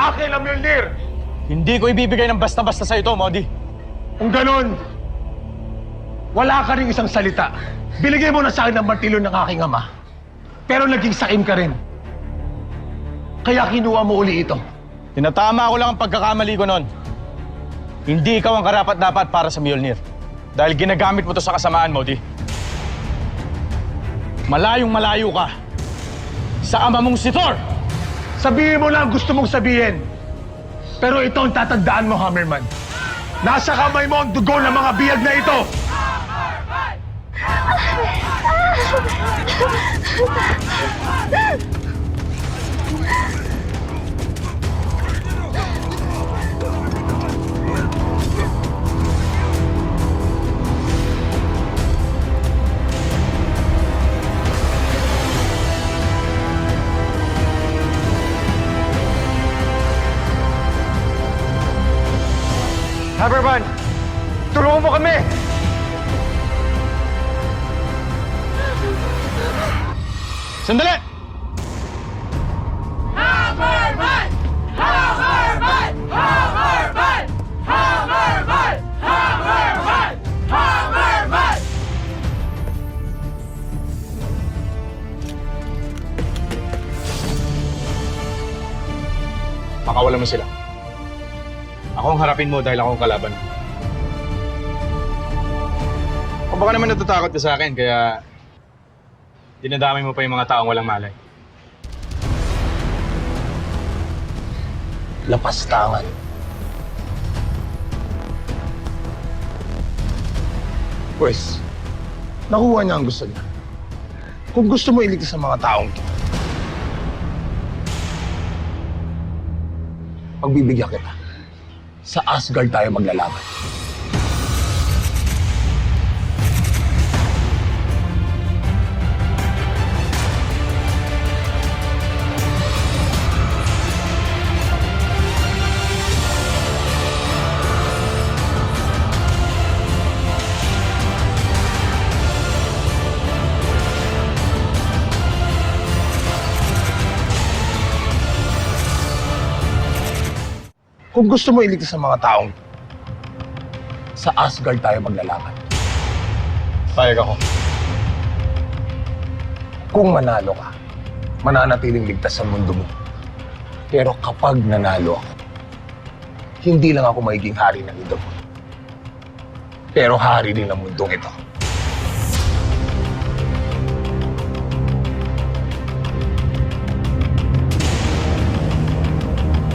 Akin ang Mjolnir! Hindi ko ibibigay ng basta-basta sa ito, Modi. Kung ganun, wala ka rin isang salita. Binigay mo na sa akin ang martilyo ng aking ama. Pero naging sakim ka rin. Kaya kinuha mo uli ito. Tinatama ko lang ang pagkakamali ko noon. Hindi ikaw ang karapat-dapat para sa Mjolnir. Dahil ginagamit mo to sa kasamaan, Modi. Malayong-malayo ka sa ama mong si Thor! Sabihin mo lang ang gusto mong sabihin. Pero ito ang tatandaan mo, Hammerman. Nasa kamay mo ang dugo ng mga biyag na ito! Hammerman! Tulungan mo kami! Sandali! Hammerman! Hammerman! Hammerman! Hammerman! Hammerman! Hammerman! Pakawalan mo sila. Ako ang harapin mo dahil ako ang kalaban. O baka naman natatakot ka sa akin, kaya dinadamay mo pa yung mga taong walang malay. Lapastangan. Pwes, nakuha niya ang gusto niya. Kung gusto mo iligtas sa mga taong ito, pagbibigyan kita. Sa Asgard tayo maglalaban. Kung gusto mo iligtas sa mga taong ito, sa Asgard tayo maglalaban. Payag ako. Kung manalo ka, mananatiling ligtas sa mundo mo. Pero kapag nanalo ako, hindi lang ako magiging hari ng mundo mo. Pero hari din ng mundong ito.